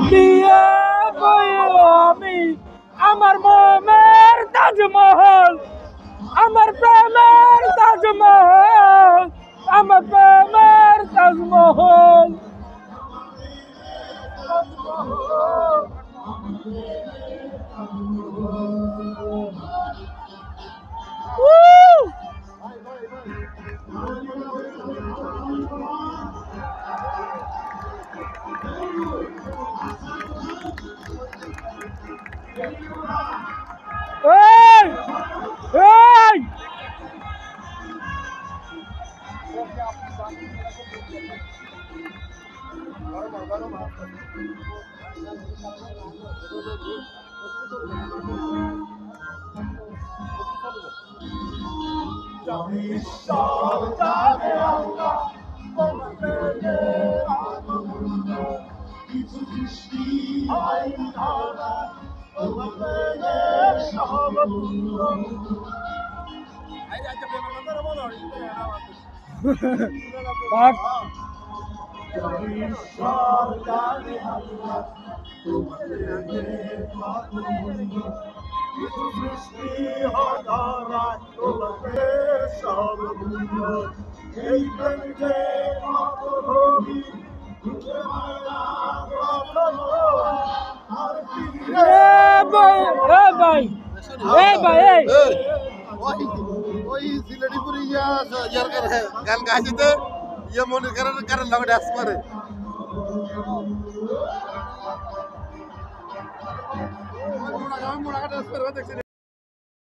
দিয়ে আমি আমার মনের তাজমহল, আমার প্রেমের তাজমহল, আমার প্রেমের তাজমহল। এই এই Bak. ওই সিলেটিপুরি ইয়ার করে গান গাইতে ইয়ে মনে করেন কারণ লগে ডান্স করে মোড়া ডান্স করে দেখছি